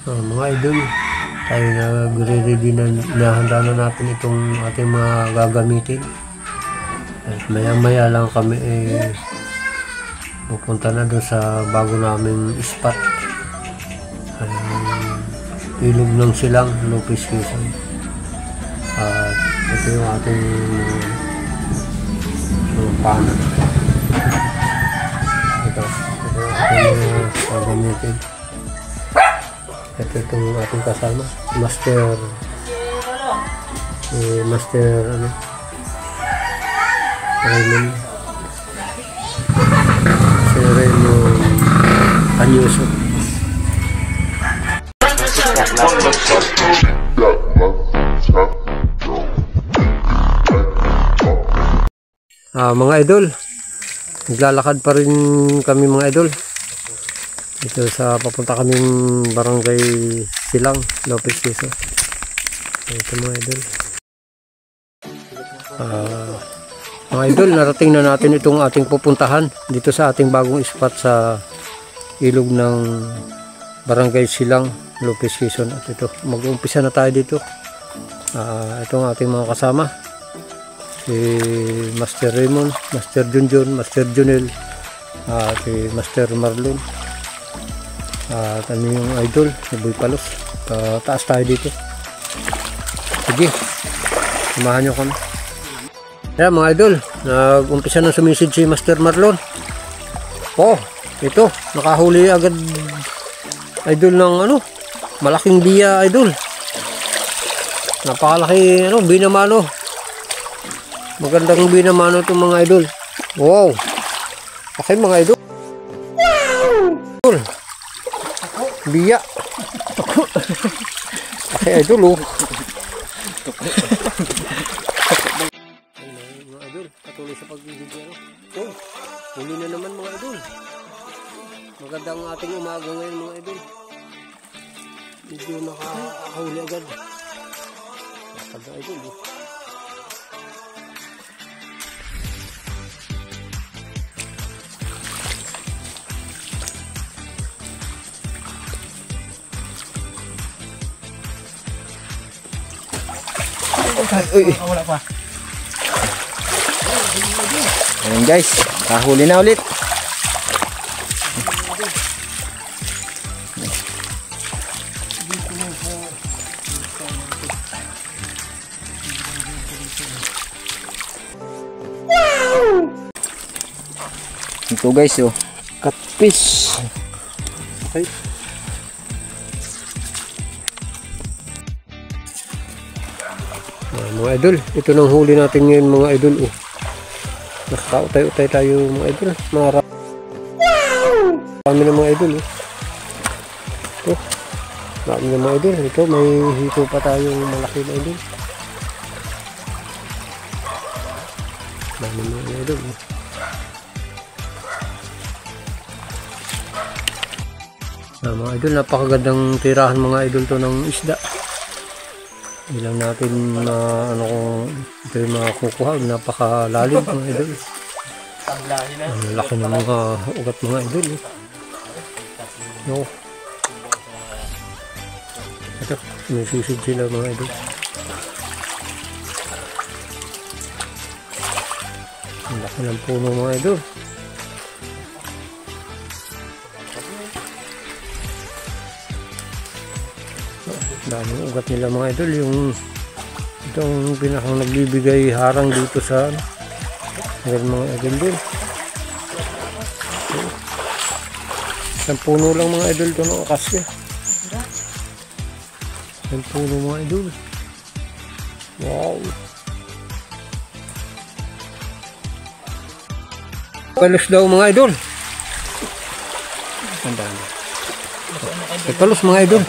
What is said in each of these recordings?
Mga idol, tayo nagre-ready na, nahanda na natin itong ating mga gagamitin. At maya lang kami pupunta na doon sa bago naming spot, ilog ng Silang, Lopez Quezon. At ito yung ating pana. Ito yung gagamitin. Ito itong ating kasama, Master Raymond. Si Raymond Anyuso. Mga idol, naglalakad pa rin kami mga idol. Ito sa papunta kaming barangay Silang, Lopez Quezon. Ito mga idol. Mga idol, narating na natin itong ating pupuntahan dito sa ating bagong spot sa ilog ng barangay Silang, Lopez Quezon. At ito, mag-uumpisa na tayo dito. Itong ating mga kasama, si Master Raymond, Master Junjun, Master Junel, si Master Marlon. At ano yung idol, si Boy Palos. Taas tayo dito. Sige, samahan nyo kami. Yan mga idol, nag-umpisa na sumisid si Master Marlon. Ito, nakahuli agad idol ng malaking biya idol. Napakalaki binamano. Magandang binamano itong mga idol. Wow, okay mga idol. Biya. Okay idol mga idol, patuloy sa pagbibigyan. Huli na naman mga idol. Magandang ating umaga ngayon mga idol. Medyo nakahuli agad. Maganda idol Wala pa. Ayan guys, kahuli na ulit. Ito guys, catfish. Okay. Mga idol, ito nang huli natin ngayon mga idol. Nakaka-utay-utay tayo mga idol. Marami na mga idol. Ito, marami na mga idol. Ito, may hito pa tayong malaki na idol. Marami na mga idol. Mga idol, napakagandang tirahan mga idol to ng isda. Ilang natin kung ito yung makukuha, napakalalim mga idol. Ang laki ng mga ugat mga idol. Ito, may sisid sila mga idol. Ang laki ng puno mga idol. Daming ugat nila mga idol. Itong pinakang nagbibigay harang dito sa mga idol din. Isang puno lang mga idol ito ng akasya. Isang puno mga idol. Wow, palos daw mga idol. Palos mga idol.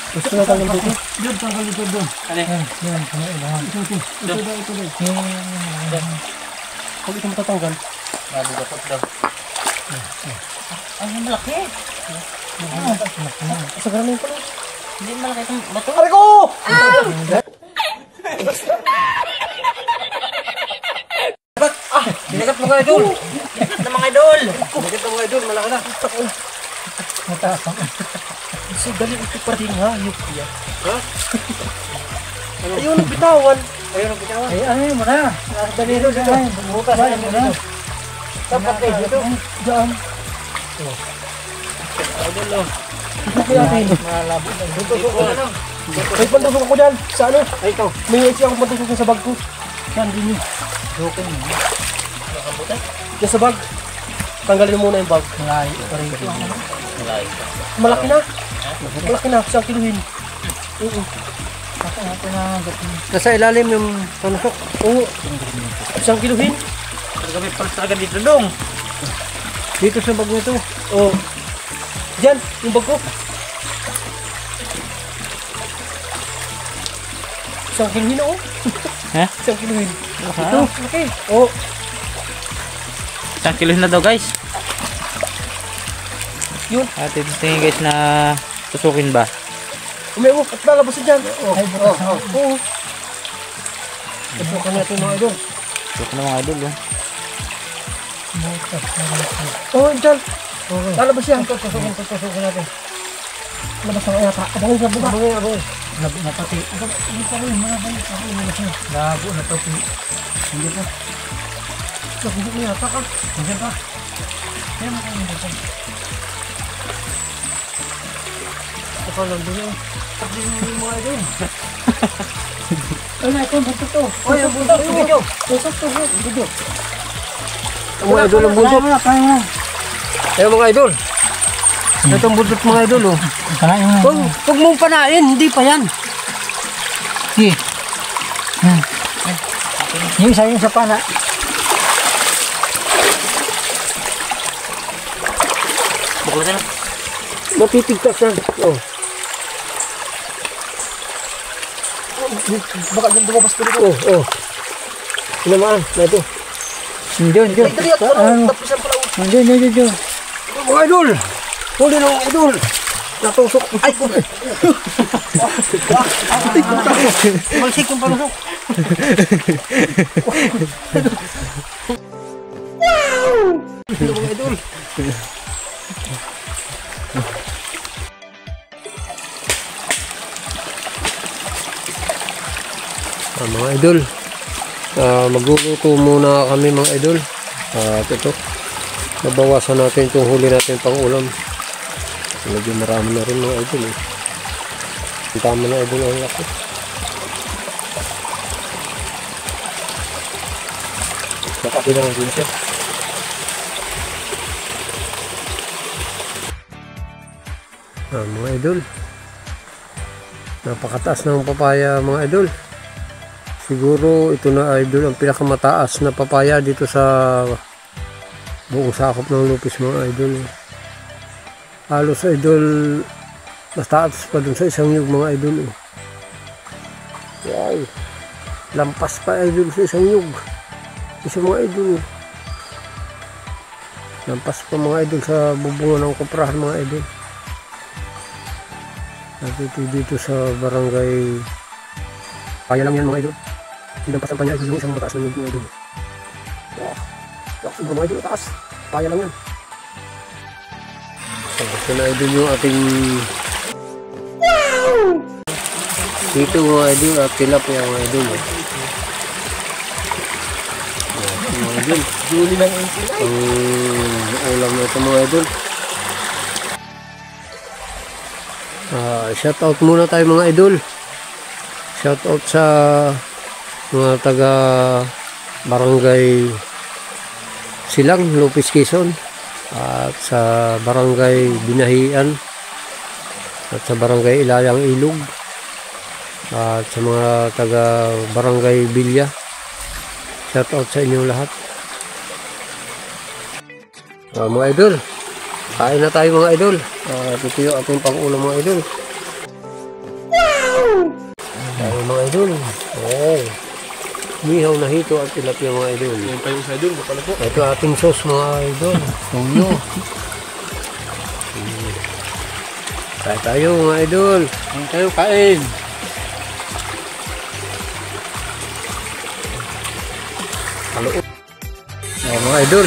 Gusto na tayo dito? Diyan, tagal dito doon. Yan. Ito. Huwag ito matatanggal. Dapat daw. Ang malaki. Sa garamin ko lang. Hindi malaki itong bato. Aray ko! mga idol. Ikat na mga idol. Maganda mga idol, malaki na. Mataas ang. So, dali ito pa rin ha. Yung kuya. Ha? Ayun, nagbitawan. Ayun ang bitawa. Ay, ano mo na. Dali ito. Bukas na mo na. Dapat kayo dito. Diyan. Idol o. Malabo na. Tutusok ko na lang. May pantusok ako dyan. Sa ano? Ay, ito. May isi akong pantusok sa bag ko. Saan din yun? Jokin mo. Nakabutan? Yan sa bag. Tanggalin mo muna yung bag. Malayo pa rin. Malaki na. Malaki na. Siyang kiluhin. Oo. Nasa ilalim yung panusok. Oo. Siyang kiluhin. Kami pala dito dong. Dito sa bag nito. Oo. Diyan. Yung bag ko. Siyang kiluhin ako. Ha? Siyang kiluhin. Ito. Okay. Oo. Isang kilo na daw guys. Yun. At ito tingin guys na tusukin ba? Umiwo. At lalabas dyan. Oo. Oo. Tusukan natin mga idol. Tusuk na mga idol. Oo, dyan. Lalabas yan. Tusukan natin. Labas ang ayata. Abangin sa buka. Abangin. Labo na pati. Hindi pa rin. Labo na pati. Hindi pa. Hindi ko yata ka. Hindi pa. Kaya makain mo pa. Ito pa lang doon. Pagdi mo yung mga idol. Ay na, ito ang buntot to. Ay, ang buntot. Video. Buntot to. Video. Mga idol ang buntot. Ayun mga idol. Ito ang buntot mga idol. Oh. Huwag mong panain. Hindi pa yan. Yung isa yung sa pana. Buklo ka na. Matitigtas yan. Oh. Baka dyan dumabas ko dito. Oh. Sinamaan. Na ito. Diyan. Ay, dali ako. Tapusan pala. Diyan. Mga idol. Huli na mga idol. Natusok. Ay. Malsik yung panusok. Ito mga idol. Mga idol, magluluto muna kami mga idol. At ito, nabawasan natin itong huli natin pang ulam. Medyo marami na rin mga idol. Ang tama na idol ang laki. Nakabilang din siya. Mga idol, napakataas ng papaya mga idol. Siguro ito na idol ang pinakamataas na papaya dito sa buong sakop ng Lupis mga idol. Halos idol mas taas pa dun sa isang yug mga idol. Wow, lampas pa idol sa isang yug. Isa mga idol, lampas pa mga idol sa bubungan ng kuprahan mga idol. At ito dito sa barangay, kaya lang yan mga idol. Pinampasan pa niya yung isang mataas na yung mga idol. Wow, sobrang mga idol, taas. Kaya lang yan. Ito na idol yung ating dito mga idol at tilapia mga idol. Mga idol, Juli ng insin. ang ulam na ito mga idol. Shout out muna tayo mga idol. Shout out sa mga taga barangay Silang, Lupis, Quezon, at sa barangay Binahian, at sa barangay Ilayang, Ilog, at sa mga taga barangay Bilya. Shout out sa inyong lahat. Mga idol, kain na tayo mga idol. Ito yung ating pang-ulam mga idol. Tayo mga idol. Oh. Mihaw na hito at tilapia mga idol. Yung tayo sa idol, baka na po. Ito ating sauce mga idol. Tuyo. Kain tayo mga idol. Yung tayo kain. Halo. Mga idol,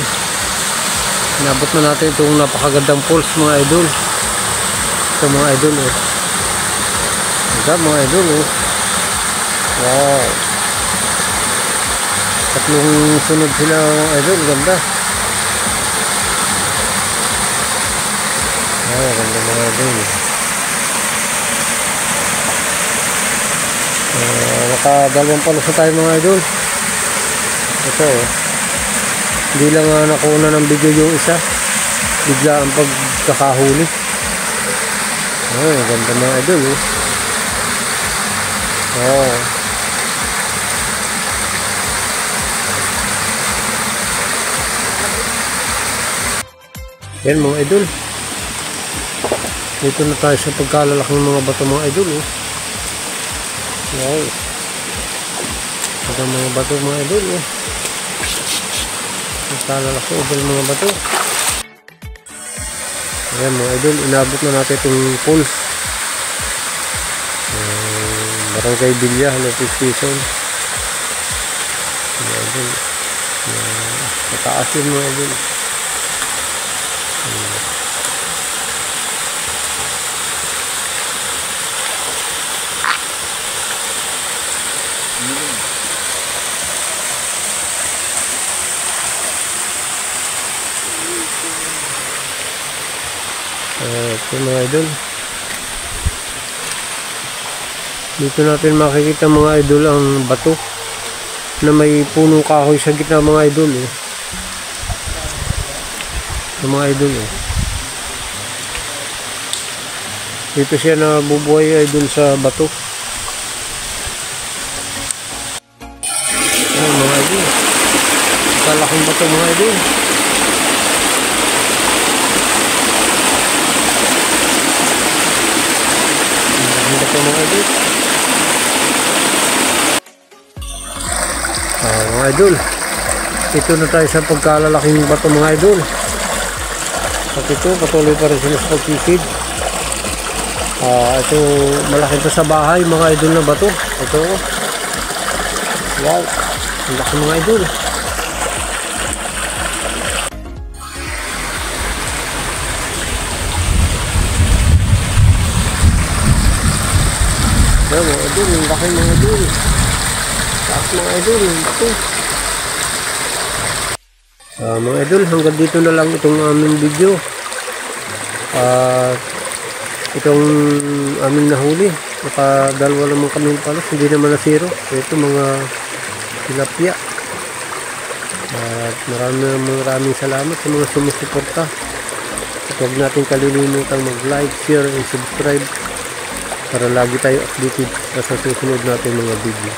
inabot na natin itong napakagandang falls mga idol. Ito mga idol eh. Ganda mga idol oh. Wow. Tatlong sunod sila mga idol, ganda. Ganda mga idol. Nakadalawang palos na tayo mga idol. Ito oh. Hindi lang nakuha ng video yung isa. Bigla ang pagkakahuli. Ganda mga idol oh. Yan mga idol. Dito na tayo sa pagkalalaki ng mga bato mga idol oh. Wow. Ito mga bato mga idol oh. Pagkalalaki idol mga bato. Ayan mga idol, inabot na natin itong falls. Barangay Villa, Lopez Quezon. Mga idol. Mataas yun mga idol. Ito mga idol, dito natin makikita mga idol ang bato na may punong kahoy sa gitna mga idol eh. Ito mga idol eh. Dito siya nabubuhay idol sa bato. Ayan mga idol, kalaking bato mga idol. Mga idol, ito na tayo sa pagkalalaking bato mga idol. At ito patuloy pa rin sila sa pagkisid. Ito malaki pa sa bahay mga idol na bato. Ito, wow, ang laki mga idol. Ayan mga idol, ang laki mga idol. Taas mga idol, ito. Mga idol, hanggang dito na lang itong aming video. Itong aming nahuli. Nakadalawa naman kami palos, hindi naman na zero. Ito mga tilapia. At maraming salamat sa mga sumusuporta. At huwag natin kalilimutan mag-like, share, and subscribe para lagi tayo updated sa susunod natin mga video.